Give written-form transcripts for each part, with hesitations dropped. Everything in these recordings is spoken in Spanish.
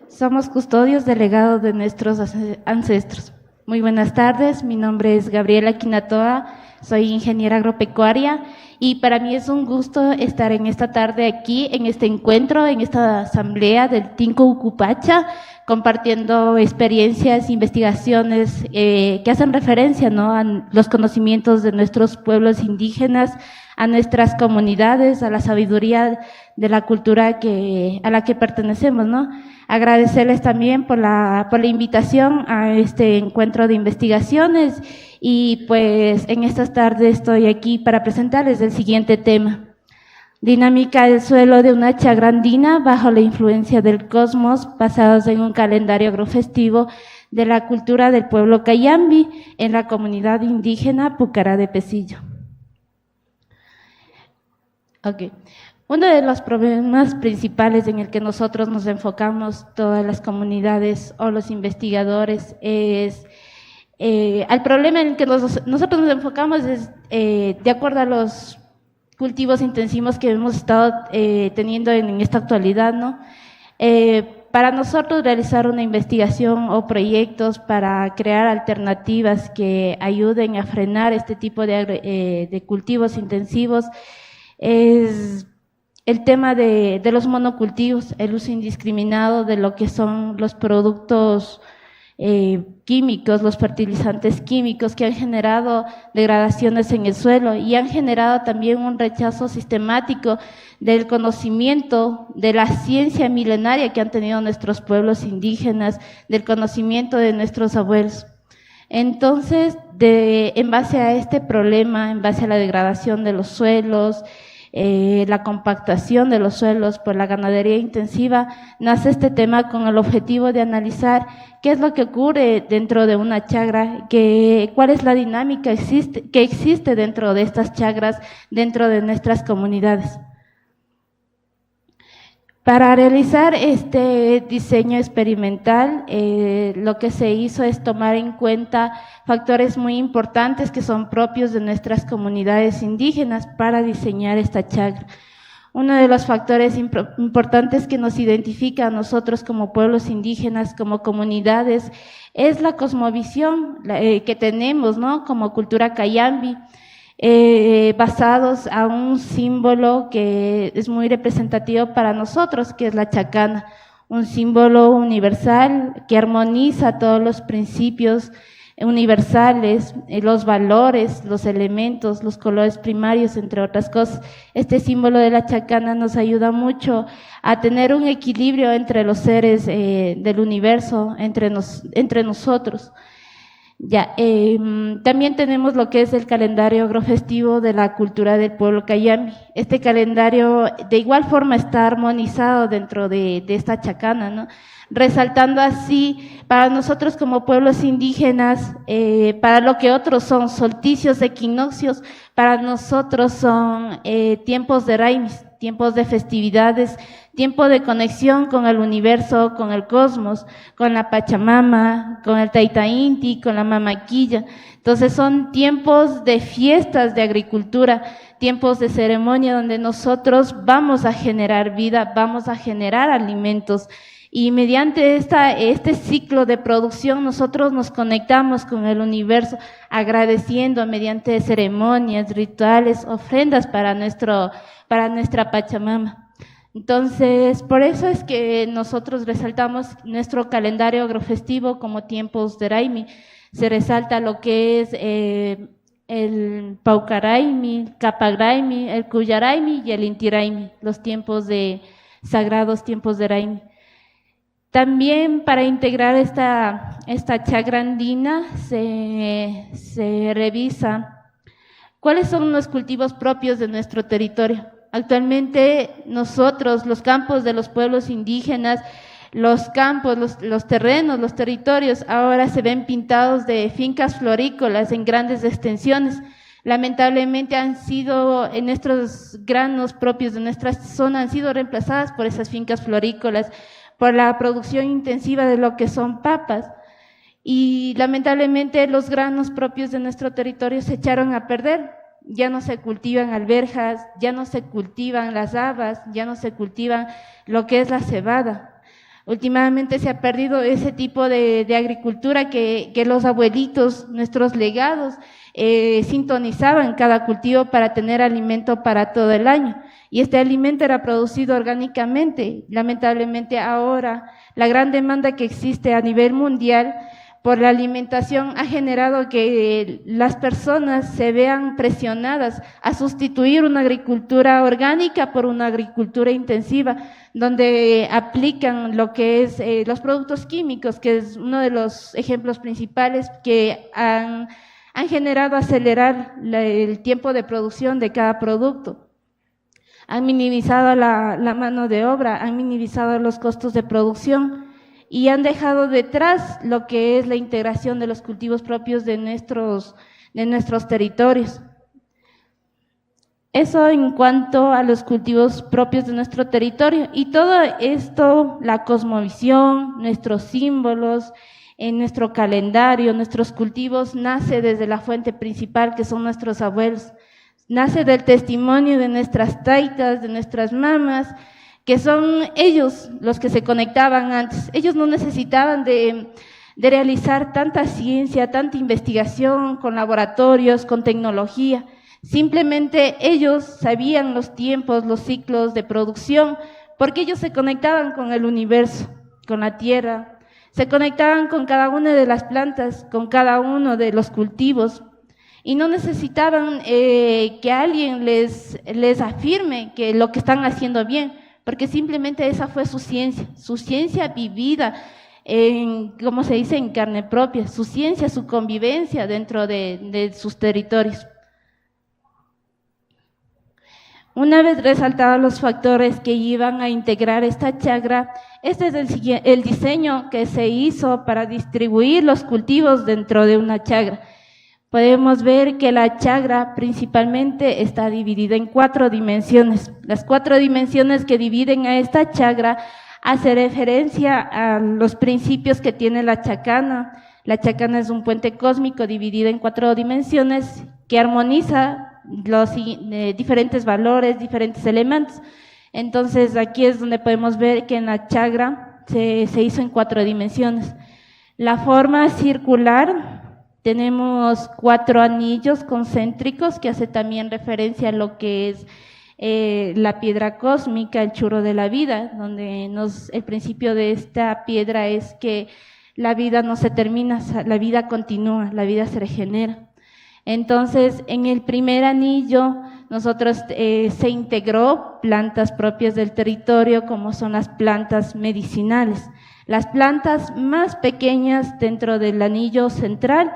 Somos custodios del legado de nuestros ancestros. Muy buenas tardes, mi nombre es Gabriela Quinatoa, soy ingeniera agropecuaria y para mí es un gusto estar en esta tarde aquí, en este encuentro, en esta asamblea del Tinco Ucupacha, compartiendo experiencias, investigaciones que hacen referencia, ¿no?, a los conocimientos de nuestros pueblos indígenas, a nuestras comunidades, a la sabiduría de la cultura a la que pertenecemos, ¿no? Agradecerles también por la invitación a este encuentro de investigaciones y pues en estas tardes estoy aquí para presentarles el siguiente tema. Dinámica del suelo de una chagra andina bajo la influencia del cosmos, basados en un calendario agrofestivo de la cultura del pueblo Cayambi en la comunidad indígena Pucará de Pesillo. Okay. Uno de los problemas principales en el que nosotros nos enfocamos, todas las comunidades o los investigadores, es al problema en el que nosotros nos enfocamos es de acuerdo a los cultivos intensivos que hemos estado teniendo en esta actualidad, ¿no? Para nosotros realizar una investigación o proyectos para crear alternativas que ayuden a frenar este tipo de cultivos intensivos es el tema de los monocultivos, el uso indiscriminado de lo que son los productos químicos, los fertilizantes químicos que han generado degradaciones en el suelo y han generado también un rechazo sistemático del conocimiento, de la ciencia milenaria que han tenido nuestros pueblos indígenas, del conocimiento de nuestros abuelos. Entonces, en base a este problema, en base a la degradación de los suelos, la compactación de los suelos por la ganadería intensiva, nace este tema con el objetivo de analizar qué es lo que ocurre dentro de una chagra, cuál es la dinámica que existe dentro de estas chagras, dentro de nuestras comunidades. Para realizar este diseño experimental, lo que se hizo es tomar en cuenta factores muy importantes que son propios de nuestras comunidades indígenas para diseñar esta chagra. Uno de los factores importantes que nos identifica a nosotros como pueblos indígenas, como comunidades, es la cosmovisión que tenemos, ¿no?, como cultura Cayambi, basados a un símbolo que es muy representativo para nosotros, que es la chacana, un símbolo universal que armoniza todos los principios universales, los valores, los elementos, los colores primarios, entre otras cosas. Este símbolo de la chacana nos ayuda mucho a tener un equilibrio entre los seres del universo, entre nosotros. Ya, también tenemos lo que es el calendario agrofestivo de la cultura del pueblo Cayambi. Este calendario de igual forma está armonizado dentro de esta chacana, ¿no?, resaltando así para nosotros como pueblos indígenas, para lo que otros son solsticios, equinoccios, para nosotros son tiempos de raimis, tiempos de festividades, tiempo de conexión con el universo, con el cosmos, con la Pachamama, con el Taita Inti, con la Mamaquilla. Entonces son tiempos de fiestas de agricultura, tiempos de ceremonia donde nosotros vamos a generar vida, vamos a generar alimentos. Y mediante este ciclo de producción nosotros nos conectamos con el universo agradeciendo mediante ceremonias, rituales, ofrendas para nuestra Pachamama. Entonces, por eso es que nosotros resaltamos nuestro calendario agrofestivo como tiempos de Raimi. Se resalta lo que es el Paucaraimi, Caparaimi, el Cuyaraimi y el Intiraimi, los tiempos sagrados, tiempos de Raimi. También para integrar esta chagra andina se revisa cuáles son los cultivos propios de nuestro territorio. Actualmente nosotros, los campos de los pueblos indígenas, los campos, los terrenos, los territorios, ahora se ven pintados de fincas florícolas en grandes extensiones. Lamentablemente han sido, en nuestros granos propios de nuestra zona, han sido reemplazadas por esas fincas florícolas, por la producción intensiva de lo que son papas. Y lamentablemente los granos propios de nuestro territorio se echaron a perder. Ya no se cultivan alberjas, ya no se cultivan las habas, ya no se cultivan lo que es la cebada. Últimamente se ha perdido ese tipo de agricultura que los abuelitos, nuestros legados, sintonizaban cada cultivo para tener alimento para todo el año. Y este alimento era producido orgánicamente. Lamentablemente ahora la gran demanda que existe a nivel mundial por la alimentación ha generado que las personas se vean presionadas a sustituir una agricultura orgánica por una agricultura intensiva, donde aplican lo que es los productos químicos, que es uno de los ejemplos principales que han generado acelerar el tiempo de producción de cada producto. Han minimizado la mano de obra, han minimizado los costos de producción y han dejado detrás lo que es la integración de los cultivos propios de nuestros territorios. Eso en cuanto a los cultivos propios de nuestro territorio. Y todo esto, la cosmovisión, nuestros símbolos, en nuestro calendario, nuestros cultivos, nace desde la fuente principal que son nuestros abuelos. Nace del testimonio de nuestras taitas, de nuestras mamás, que son ellos los que se conectaban antes. Ellos no necesitaban de realizar tanta ciencia, tanta investigación con laboratorios, con tecnología. Simplemente ellos sabían los tiempos, los ciclos de producción, porque ellos se conectaban con el universo, con la tierra, se conectaban con cada una de las plantas, con cada uno de los cultivos, y no necesitaban que alguien les afirme que lo que están haciendo bien, porque simplemente esa fue su ciencia vivida, como se dice, en carne propia, su ciencia, su convivencia dentro de sus territorios. Una vez resaltados los factores que iban a integrar esta chacra, este es el diseño que se hizo para distribuir los cultivos dentro de una chacra. Podemos ver que la chacra principalmente está dividida en 4 dimensiones. Las 4 dimensiones que dividen a esta chacra hace referencia a los principios que tiene la chacana. La chacana es un puente cósmico dividido en 4 dimensiones que armoniza los diferentes valores, diferentes elementos. Entonces aquí es donde podemos ver que en la chacra se hizo en 4 dimensiones. La forma circular, tenemos 4 anillos concéntricos que hace también referencia a lo que es la piedra cósmica, el churro de la vida, donde el principio de esta piedra es que la vida no se termina, la vida continúa, la vida se regenera. Entonces, en el primer anillo, nosotros se integró plantas propias del territorio, como son las plantas medicinales, las plantas más pequeñas dentro del anillo central.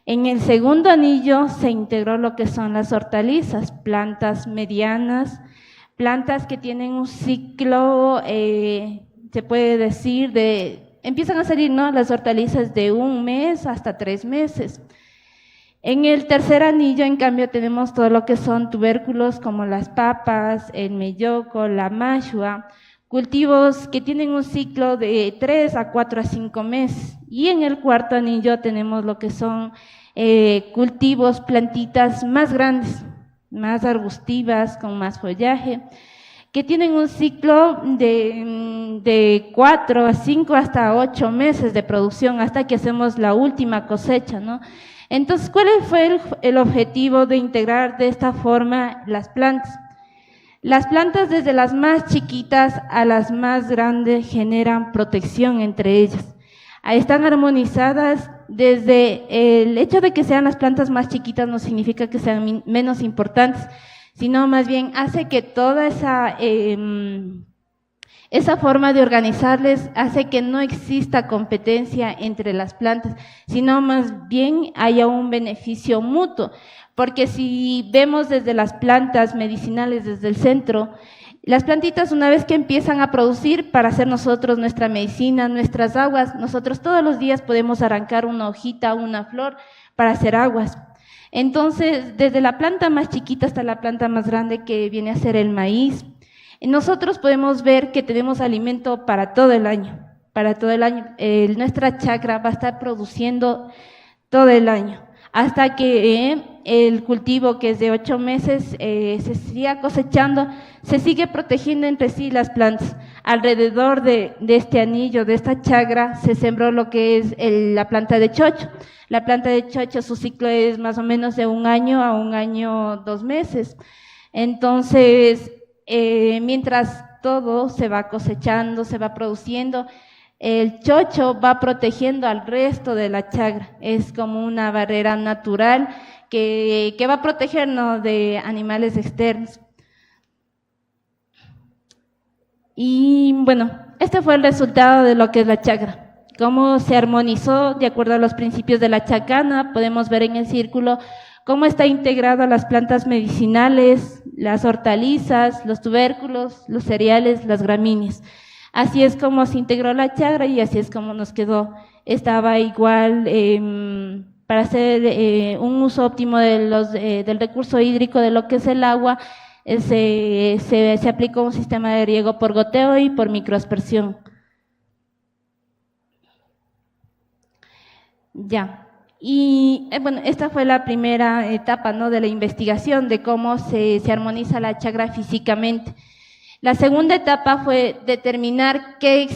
En el segundo anillo se integró lo que son las hortalizas, plantas medianas, plantas que tienen un ciclo, se puede decir, empiezan a salir, ¿no?, las hortalizas de 1 mes hasta 3 meses. En el tercer anillo, en cambio, tenemos todo lo que son tubérculos como las papas, el melloco, la mashua, cultivos que tienen un ciclo de 3 a 4 a 5 meses. Y en el cuarto anillo tenemos lo que son cultivos, plantitas más grandes, más arbustivas, con más follaje, que tienen un ciclo de 4 a 5 hasta 8 meses de producción, hasta que hacemos la última cosecha, ¿no? Entonces, ¿cuál fue el objetivo de integrar de esta forma las plantas? Las plantas, desde las más chiquitas a las más grandes, generan protección entre ellas. Están armonizadas. Desde el hecho de que sean las plantas más chiquitas no significa que sean menos importantes, sino más bien hace que toda esa forma de organizarles hace que no exista competencia entre las plantas, sino más bien haya un beneficio mutuo. Porque si vemos desde las plantas medicinales, desde el centro, las plantitas, una vez que empiezan a producir para hacer nosotros nuestra medicina, nuestras aguas, nosotros todos los días podemos arrancar una hojita, una flor para hacer aguas. Entonces, desde la planta más chiquita hasta la planta más grande, que viene a ser el maíz, nosotros podemos ver que tenemos alimento para todo el año. Para todo el año. Nuestra chacra va a estar produciendo todo el año, hasta que el cultivo, que es de 8 meses, se siga cosechando, se sigue protegiendo entre sí las plantas, alrededor de este anillo, de esta chakra, se sembró lo que es la planta de chocho. La planta de chocho, su ciclo es más o menos de 1 año a 1 año, 2 meses. Entonces, mientras todo se va cosechando, se va produciendo, el chocho va protegiendo al resto de la chakra. Es como una barrera natural que va a protegernos de animales externos. Y bueno, este fue el resultado de lo que es la chakra. Cómo se armonizó de acuerdo a los principios de la chakana. Podemos ver en el círculo cómo está integrado las plantas medicinales, las hortalizas, los tubérculos, los cereales, las gramíneas. Así es como se integró la chakra y así es como nos quedó. Estaba igual para hacer un uso óptimo del recurso hídrico de lo que es el agua. Se aplicó un sistema de riego por goteo y por microaspersión. Ya. Y bueno, esta fue la primera etapa, ¿no?, de la investigación de cómo se armoniza la chakra físicamente. La segunda etapa fue determinar qué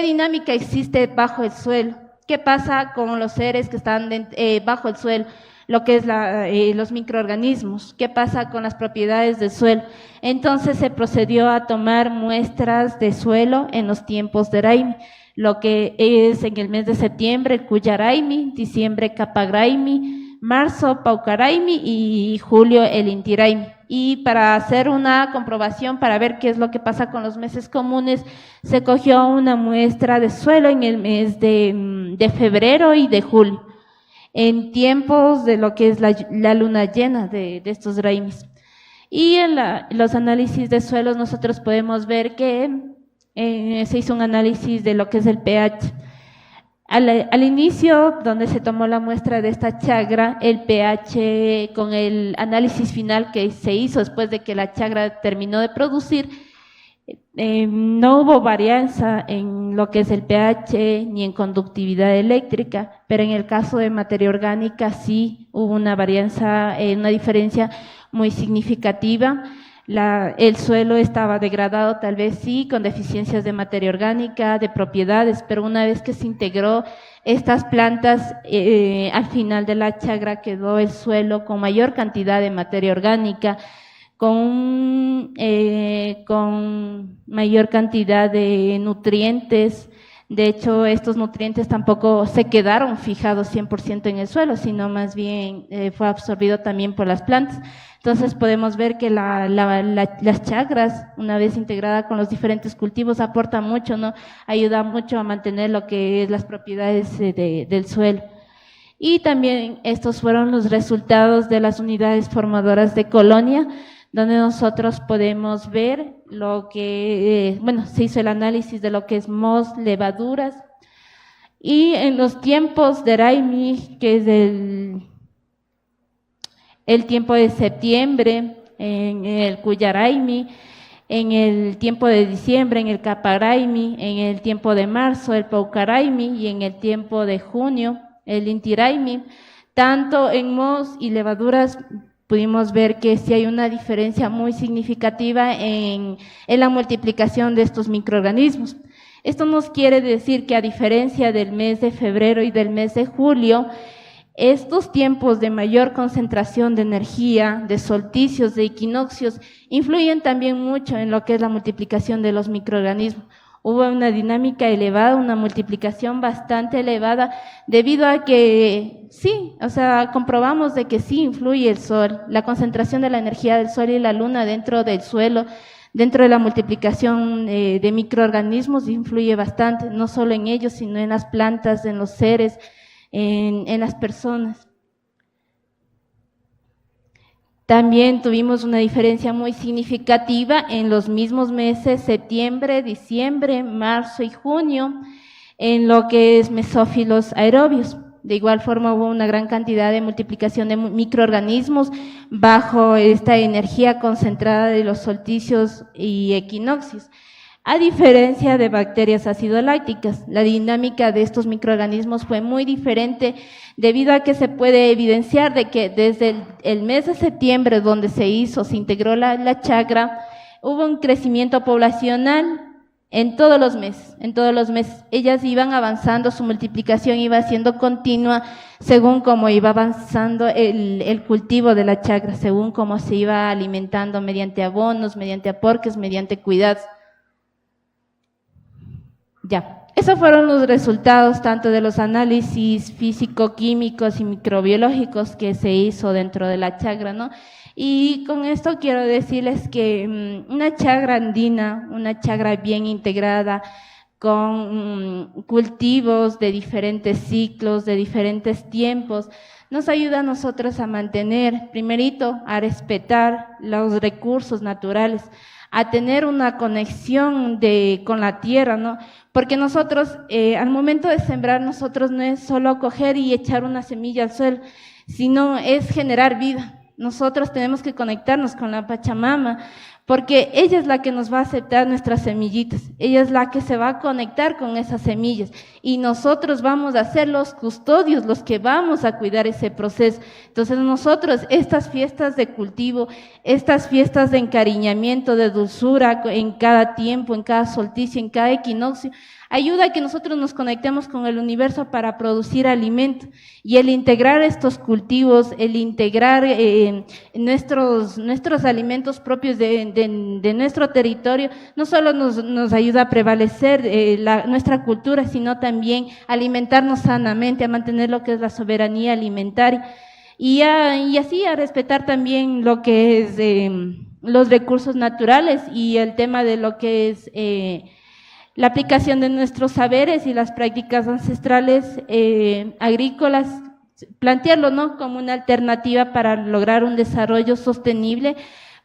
dinámica existe bajo el suelo, qué pasa con los seres que están bajo el suelo, lo que es los microorganismos, qué pasa con las propiedades del suelo. Entonces se procedió a tomar muestras de suelo en los tiempos de Raimi, lo que es en el mes de septiembre el Kuyaraimi, diciembre Kapagaraimi, marzo Paukaraimi y julio el Intiraimi. Y para hacer una comprobación, para ver qué es lo que pasa con los meses comunes, se cogió una muestra de suelo en el mes de febrero y de julio, en tiempos de lo que es la luna llena de estos raimis. Y en los análisis de suelos nosotros podemos ver que se hizo un análisis de lo que es el pH. Al inicio, donde se tomó la muestra de esta chakra, el pH con el análisis final que se hizo después de que la chakra terminó de producir, no hubo varianza en lo que es el pH ni en conductividad eléctrica, pero en el caso de materia orgánica sí hubo una varianza, una diferencia muy significativa. El suelo estaba degradado, tal vez sí, con deficiencias de materia orgánica, de propiedades, pero una vez que se integró estas plantas, al final de la chakra quedó el suelo con mayor cantidad de materia orgánica, con mayor cantidad de nutrientes. De hecho, estos nutrientes tampoco se quedaron fijados 100% en el suelo, sino más bien fue absorbido también por las plantas. Entonces podemos ver que las chakras, una vez integrada con los diferentes cultivos, aporta mucho, ¿no? Ayuda mucho a mantener lo que es las propiedades del suelo. Y también estos fueron los resultados de las unidades formadoras de colonia, donde nosotros podemos ver lo que, se hizo el análisis de lo que es MOS, levaduras, y en los tiempos de Raimi, que es el tiempo de septiembre, en el Kuyaraimi, en el tiempo de diciembre, en el Kaparaimi, en el tiempo de marzo, el Paukaraimi, y en el tiempo de junio, el Intiraimi, tanto en MOS y levaduras, pudimos ver que sí hay una diferencia muy significativa en la multiplicación de estos microorganismos. Esto nos quiere decir que a diferencia del mes de febrero y del mes de julio, estos tiempos de mayor concentración de energía, de solsticios, de equinoccios, influyen también mucho en lo que es la multiplicación de los microorganismos. Hubo una dinámica elevada, una multiplicación bastante elevada, debido a que sí, comprobamos de que sí influye el sol, la concentración de la energía del sol y la luna dentro del suelo, dentro de la multiplicación de microorganismos, influye bastante, no solo en ellos, sino en las plantas, en los seres, en las personas. También tuvimos una diferencia muy significativa en los mismos meses, septiembre, diciembre, marzo y junio, en lo que es mesófilos aerobios. De igual forma hubo una gran cantidad de multiplicación de microorganismos bajo esta energía concentrada de los solsticios y equinoccios. A diferencia de bacterias acidolácticas, la dinámica de estos microorganismos fue muy diferente, debido a que se puede evidenciar de que desde el mes de septiembre, donde se integró la chakra, hubo un crecimiento poblacional en todos los meses, ellas iban avanzando, su multiplicación iba siendo continua según cómo iba avanzando el cultivo de la chacra, según cómo se iba alimentando mediante abonos, mediante aporques, mediante cuidados. Ya, esos fueron los resultados tanto de los análisis físico-químicos y microbiológicos que se hizo dentro de la chacra, ¿no? Y con esto quiero decirles que una chacra andina, una chacra bien integrada, con cultivos de diferentes ciclos, de diferentes tiempos, nos ayuda a nosotros a mantener, primerito, a respetar los recursos naturales, a tener una conexión con la tierra, ¿no? Porque nosotros, al momento de sembrar, nosotros no es solo coger y echar una semilla al suelo, sino es generar vida. Nosotros tenemos que conectarnos con la Pachamama, porque ella es la que nos va a aceptar nuestras semillitas, ella es la que se va a conectar con esas semillas y nosotros vamos a ser los custodios, los que vamos a cuidar ese proceso. Entonces nosotros, estas fiestas de cultivo, estas fiestas de encariñamiento, de dulzura en cada tiempo, en cada solsticio, en cada equinoccio, ayuda a que nosotros nos conectemos con el universo para producir alimento, y el integrar estos cultivos, el integrar nuestros alimentos propios de nuestro territorio, no solo nos ayuda a prevalecer nuestra cultura, sino también a alimentarnos sanamente, a mantener lo que es la soberanía alimentaria, y así a respetar también lo que es los recursos naturales y el tema de lo que es la aplicación de nuestros saberes y las prácticas ancestrales agrícolas, plantearlo, ¿no?, como una alternativa para lograr un desarrollo sostenible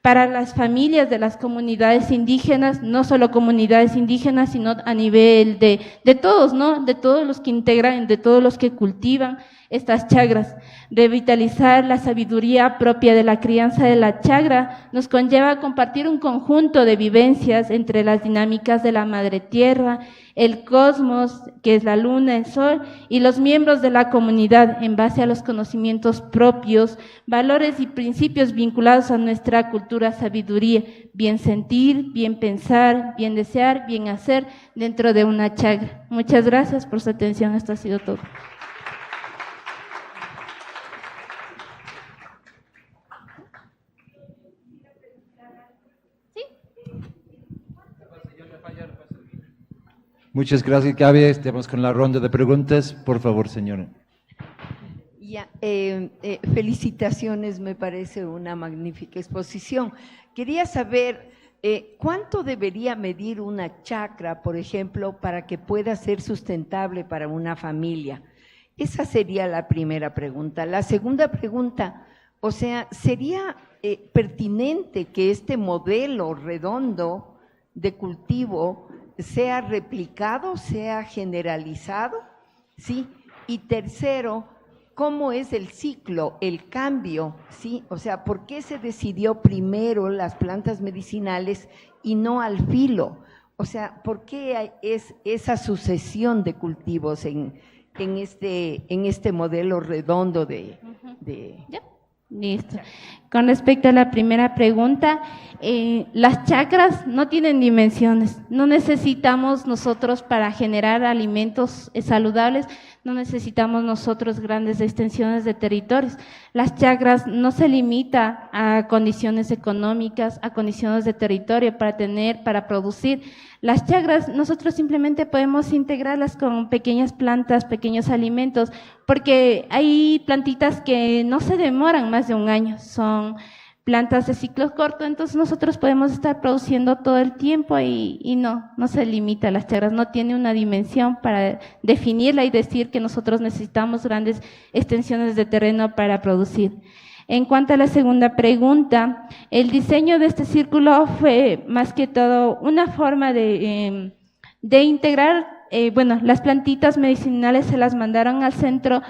para las familias de las comunidades indígenas, no solo comunidades indígenas, sino a nivel de todos, ¿no?, de todos los que integran, de todos los que cultivan estas chacras. Revitalizar la sabiduría propia de la crianza de la chacra nos conlleva a compartir un conjunto de vivencias entre las dinámicas de la madre tierra, el cosmos, que es la luna, el sol, y los miembros de la comunidad en base a los conocimientos propios, valores y principios vinculados a nuestra cultura, sabiduría, bien sentir, bien pensar, bien desear, bien hacer dentro de una chacra. Muchas gracias por su atención, esto ha sido todo. Muchas gracias, Gaby. Estamos con la ronda de preguntas. Por favor, señora. Ya, felicitaciones, me parece una magnífica exposición. Quería saber cuánto debería medir una chacra, por ejemplo, para que pueda ser sustentable para una familia. Esa sería la primera pregunta. La segunda pregunta, o sea, ¿sería pertinente que este modelo redondo de cultivo sea replicado, sea generalizado? ¿Sí? Y tercero, ¿cómo es el ciclo, el cambio? ¿Sí? O sea, ¿por qué se decidió primero las plantas medicinales y no al filo? O sea, ¿por qué es esa sucesión de cultivos en este modelo redondo de ¿Ya? Listo. Con respecto a la primera pregunta, las chacras no tienen dimensiones, no necesitamos nosotros para generar alimentos saludables, no necesitamos nosotros grandes extensiones de territorios. Las chacras no se limita a condiciones económicas, a condiciones de territorio para producir. Las chacras nosotros simplemente podemos integrarlas con pequeñas plantas, pequeños alimentos, porque hay plantitas que no se demoran más de un año, son plantas de ciclo corto, entonces nosotros podemos estar produciendo todo el tiempo y no se limita a las chacras, no tiene una dimensión para definirla y decir que nosotros necesitamos grandes extensiones de terreno para producir. En cuanto a la segunda pregunta, el diseño de este círculo fue más que todo una forma de integrar, las plantitas medicinales se las mandaron al centro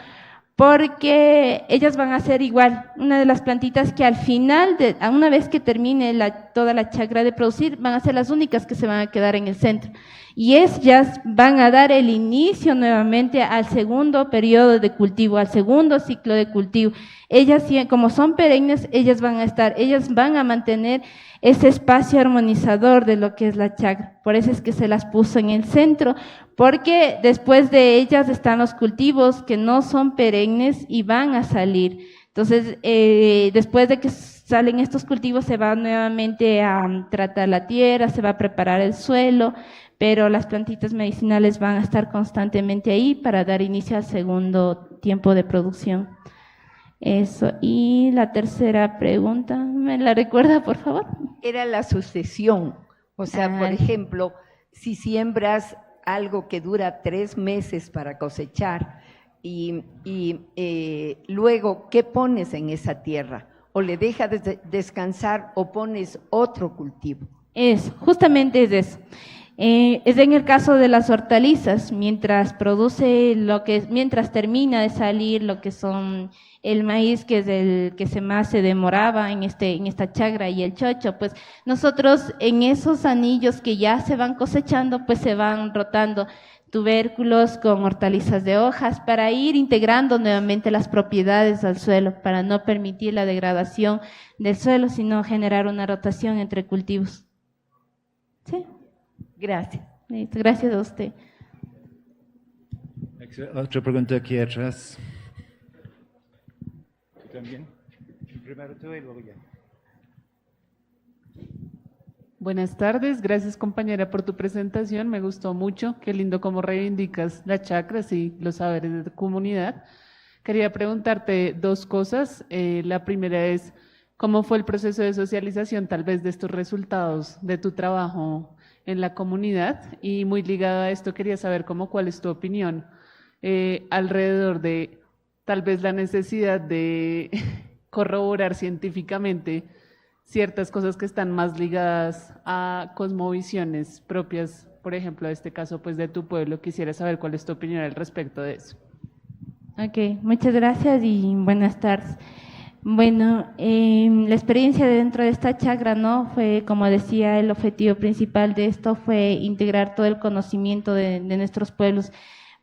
porque ellas van a ser igual, una de las plantitas que al final, una vez que termine toda la chacra de producir, van a ser las únicas que se van a quedar en el centro. Y ellas van a dar el inicio nuevamente al segundo periodo de cultivo, al segundo ciclo de cultivo. Ellas, como son perennes, ellas van a mantener ese espacio armonizador de lo que es la chacra. Por eso es que se las puso en el centro, porque después de ellas están los cultivos que no son perennes y van a salir. Entonces, después de que salen estos cultivos, se va nuevamente a tratar la tierra, se va a preparar el suelo, pero las plantitas medicinales van a estar constantemente ahí para dar inicio al segundo tiempo de producción. Eso. Y la tercera pregunta, ¿me la recuerda, por favor? Era la sucesión. O sea, por ejemplo, si siembras algo que dura 3 meses para cosechar y luego, ¿qué pones en esa tierra? ¿O le dejas descansar o pones otro cultivo? Justamente es eso. Es en el caso de las hortalizas, mientras termina de salir lo que son el maíz, que es el que más se demoraba en esta chacra, y el chocho, pues nosotros en esos anillos que ya se van cosechando, pues se van rotando tubérculos con hortalizas de hojas para ir integrando nuevamente las propiedades al suelo, para no permitir la degradación del suelo, sino generar una rotación entre cultivos. ¿Sí? Gracias. Gracias a usted. Otra pregunta aquí atrás. ¿Tú también? Primero tú y luego ya. Buenas tardes, gracias compañera por tu presentación, me gustó mucho, qué lindo cómo reivindicas las chacras y los saberes de tu comunidad. Quería preguntarte 2 cosas. La primera es, ¿cómo fue el proceso de socialización tal vez de estos resultados de tu trabajo en la comunidad? Y muy ligado a esto, quería saber cuál es tu opinión alrededor de tal vez la necesidad de corroborar científicamente ciertas cosas que están más ligadas a cosmovisiones propias, por ejemplo, en este caso pues de tu pueblo. Quisiera saber cuál es tu opinión al respecto de eso. Ok, muchas gracias y buenas tardes. Bueno, la experiencia dentro de esta chacra, ¿no? Fue, como decía, el objetivo principal de esto fue integrar todo el conocimiento de nuestros pueblos,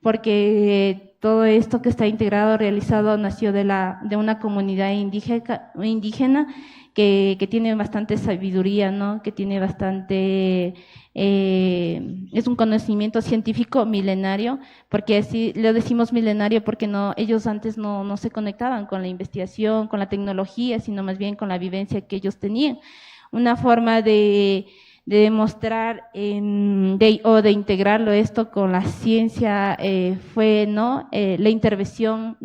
porque todo esto que está integrado, realizado, nació de una comunidad indígena que tiene bastante sabiduría, ¿no? Que tiene bastante, es un conocimiento científico milenario, porque así lo decimos milenario porque ellos antes no se conectaban con la investigación, con la tecnología, sino más bien con la vivencia que ellos tenían. Una forma de demostrar o de integrarlo esto con la ciencia fue, ¿no? La intervención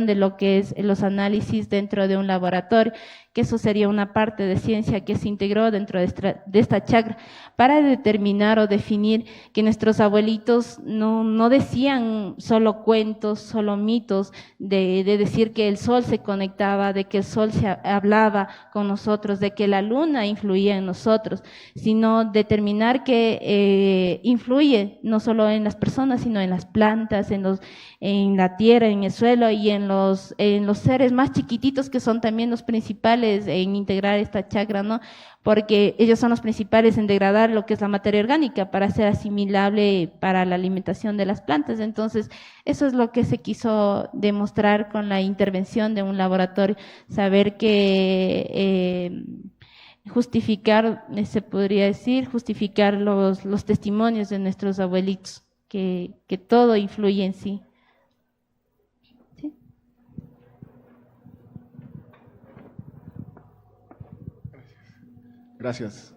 de lo que es los análisis dentro de un laboratorio, que eso sería una parte de ciencia que se integró dentro de esta chacra para determinar o definir que nuestros abuelitos no decían solo cuentos, solo mitos, de decir que el sol se conectaba, de que el sol se hablaba con nosotros, de que la luna influía en nosotros, sino determinar que influye no solo en las personas, sino en las plantas, en la tierra, en el suelo y en los seres más chiquititos, que son también los principales en integrar esta chacra, ¿no? Porque ellos son los principales en degradar lo que es la materia orgánica para ser asimilable para la alimentación de las plantas. Entonces, eso es lo que se quiso demostrar con la intervención de un laboratorio, saber que justificar, se podría decir, justificar los testimonios de nuestros abuelitos, que todo influye en sí. ¿Sí? Gracias.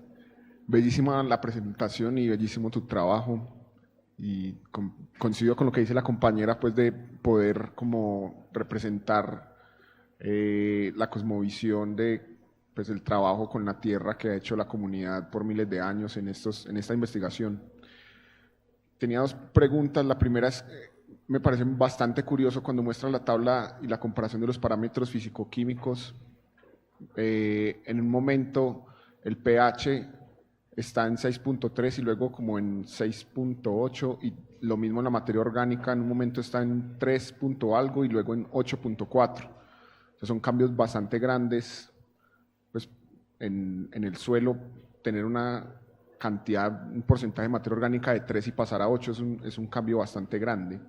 Bellísima la presentación y bellísimo tu trabajo. Y coincido con lo que dice la compañera, pues de poder como representar la cosmovisión de pues el trabajo con la tierra que ha hecho la comunidad por miles de años en esta investigación. Tenía 2 preguntas. La primera es, me parece bastante curioso cuando muestra la tabla y la comparación de los parámetros físico-químicos. En un momento el pH está en 6.3 y luego como en 6.8, y lo mismo en la materia orgánica, en un momento está en 3 punto algo y luego en 8.4. Son cambios bastante grandes, pues en el suelo tener una cantidad, un porcentaje de materia orgánica de 3 y pasar a 8 es un cambio bastante grande.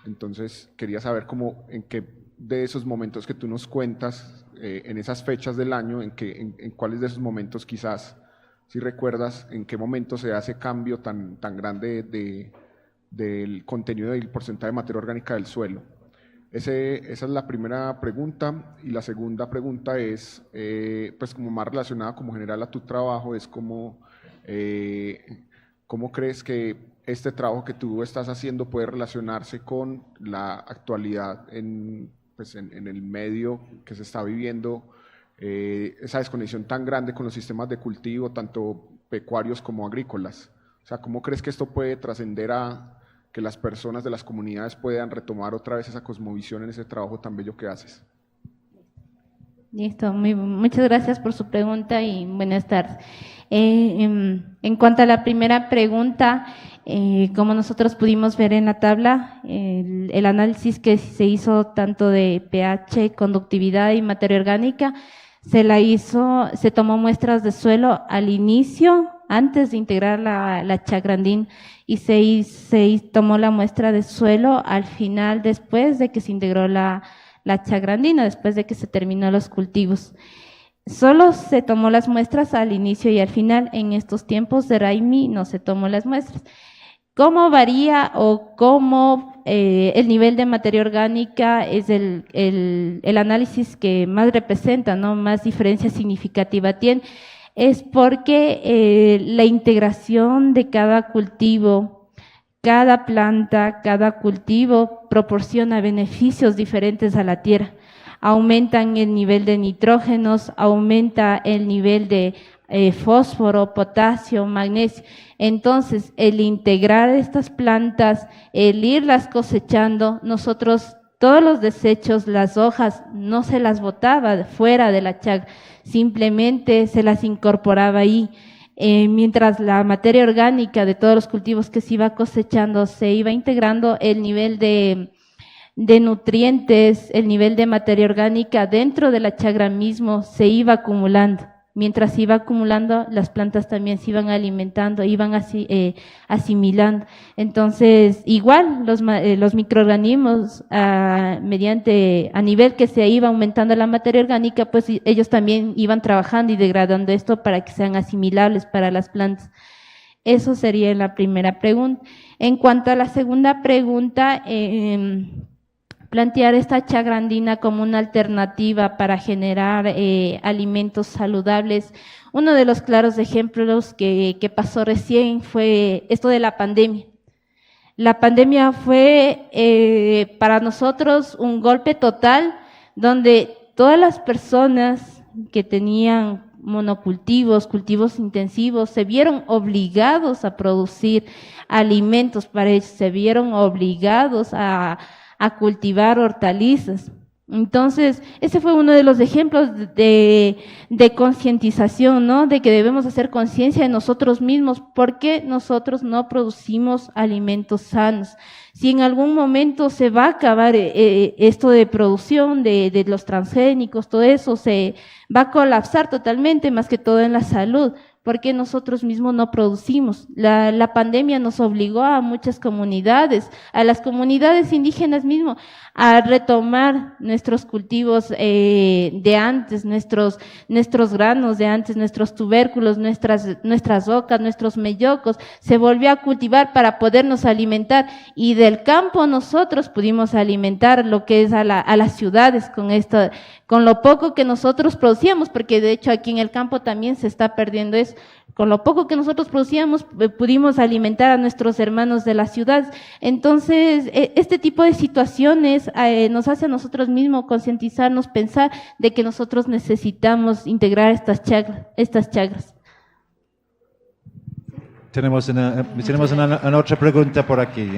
Entonces quería saber cómo, en qué de esos momentos que tú nos cuentas, en esas fechas del año, en cuáles de esos momentos quizás, si recuerdas, en qué momento se hace cambio tan grande del contenido del porcentaje de materia orgánica del suelo. Esa es la primera pregunta, y la segunda pregunta es, pues como más relacionada como general a tu trabajo, es como, ¿cómo crees que este trabajo que tú estás haciendo puede relacionarse con la actualidad pues en el medio que se está viviendo, esa desconexión tan grande con los sistemas de cultivo, tanto pecuarios como agrícolas? O sea, ¿cómo crees que esto puede trascender a que las personas de las comunidades puedan retomar otra vez esa cosmovisión en ese trabajo tan bello que haces? Listo, muchas gracias por su pregunta y buenas tardes. En cuanto a la primera pregunta, como nosotros pudimos ver en la tabla, el análisis que se hizo tanto de pH, conductividad y materia orgánica, se tomó muestras de suelo al inicio, antes de integrar la chagrandín, y se tomó la muestra de suelo al final, después de que se integró la chagrandina, después de que se terminó los cultivos. Solo se tomó las muestras al inicio y al final. En estos tiempos de Raimi no se tomó las muestras. ¿Cómo varía o cómo el nivel de materia orgánica es el análisis que más representa, ¿no? Más diferencia significativa tiene? Es porque la integración de cada cultivo, cada planta, cada cultivo proporciona beneficios diferentes a la tierra. Aumentan el nivel de nitrógenos, aumenta el nivel de fósforo, potasio, magnesio. Entonces, el integrar estas plantas, el irlas cosechando, nosotros todos los desechos, las hojas, no se las botaba fuera de la chagra, simplemente se las incorporaba ahí. Mientras la materia orgánica de todos los cultivos que se iba cosechando se iba integrando, el nivel de nutrientes, el nivel de materia orgánica dentro de la chagra mismo se iba acumulando. Mientras se iba acumulando, las plantas también se iban alimentando, iban asimilando. Entonces, igual los microorganismos, a nivel que se iba aumentando la materia orgánica, pues ellos también iban trabajando y degradando esto para que sean asimilables para las plantas. Eso sería la primera pregunta. En cuanto a la segunda pregunta, plantear esta chagrandina como una alternativa para generar alimentos saludables. Uno de los claros ejemplos que pasó recién fue esto de la pandemia. La pandemia fue para nosotros un golpe total, donde todas las personas que tenían monocultivos, cultivos intensivos, se vieron obligados a producir alimentos para ellos, se vieron obligados a cultivar hortalizas. Entonces, ese fue uno de los ejemplos de concientización, ¿no? De que debemos hacer conciencia de nosotros mismos, porque nosotros no producimos alimentos sanos. Si en algún momento se va a acabar esto de producción de los transgénicos, todo eso se va a colapsar totalmente, más que todo en la salud, porque nosotros mismos no producimos. La pandemia nos obligó a muchas comunidades, a las comunidades indígenas mismo, a retomar nuestros cultivos de antes, nuestros granos de antes, nuestros tubérculos, nuestras ocas, nuestros mellocos, se volvió a cultivar para podernos alimentar, y del campo nosotros pudimos alimentar lo que es a las ciudades con lo poco que nosotros producíamos, porque de hecho aquí en el campo también se está perdiendo eso. Con lo poco que nosotros producíamos, pudimos alimentar a nuestros hermanos de las ciudades. Entonces, este tipo de situaciones nos hace a nosotros mismos concientizarnos, pensar de que nosotros necesitamos integrar estas chakras. Tenemos una otra pregunta por aquí.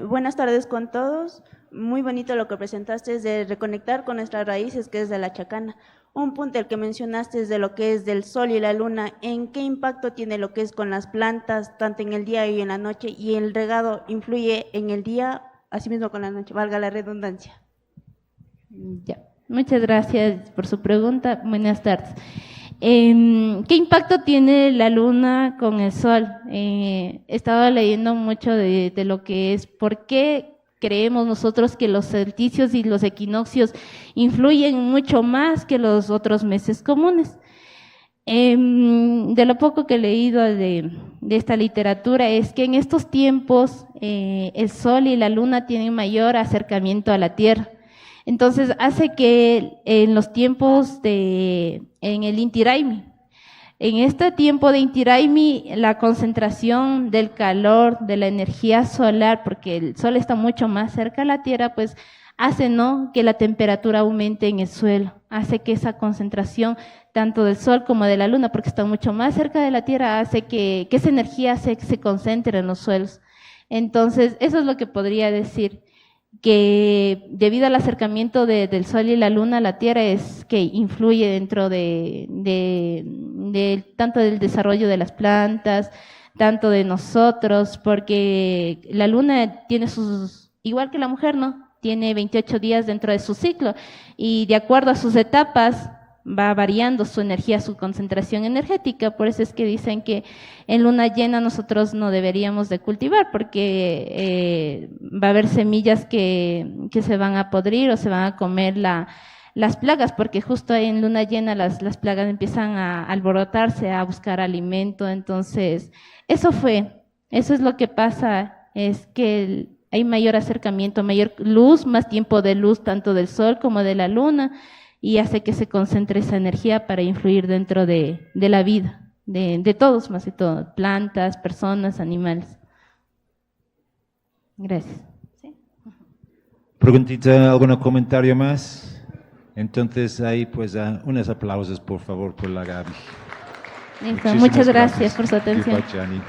Buenas tardes con todos. Muy bonito lo que presentaste de reconectar con nuestras raíces, que es de la chacana. Un punto el que mencionaste es de lo que es del sol y la luna. ¿En qué impacto tiene lo que es con las plantas, tanto en el día y en la noche? ¿Y el regado influye en el día, asimismo con la noche? Valga la redundancia. Ya. Muchas gracias por su pregunta. Buenas tardes. ¿Qué impacto tiene la luna con el sol? He estado leyendo mucho de lo que es, ¿por qué creemos nosotros que los solsticios y los equinoccios influyen mucho más que los otros meses comunes? De lo poco que he leído de esta literatura es que en estos tiempos el sol y la luna tienen mayor acercamiento a la Tierra. Entonces hace que en los tiempos en el Inti Raymi, en este tiempo de Inti Raymi, la concentración del calor, de la energía solar, porque el sol está mucho más cerca a la Tierra, pues hace, ¿no?, que la temperatura aumente en el suelo, hace que esa concentración tanto del sol como de la luna, porque está mucho más cerca de la Tierra, hace que esa energía se concentre en los suelos. Entonces, eso es lo que podría decir, que debido al acercamiento del sol y la luna a la Tierra es que influye dentro de tanto del desarrollo de las plantas, tanto de nosotros, porque la luna tiene igual que la mujer, ¿no?, tiene 28 días dentro de su ciclo y de acuerdo a sus etapas va variando su energía, su concentración energética. Por eso es que dicen que en luna llena nosotros no deberíamos de cultivar porque va a haber semillas que se van a podrir o se van a comer las plagas, porque justo en luna llena las plagas empiezan a alborotarse, a buscar alimento. Entonces, eso es lo que pasa, es que hay mayor acercamiento, mayor luz, más tiempo de luz tanto del sol como de la luna, y hace que se concentre esa energía para influir dentro de la vida, de todos, más que todo, plantas, personas, animales. Gracias. ¿Sí? Preguntita, ¿algún comentario más? Entonces, ahí pues unos aplausos, por favor, por la Gaby. Listo, muchas gracias por su atención. Chani.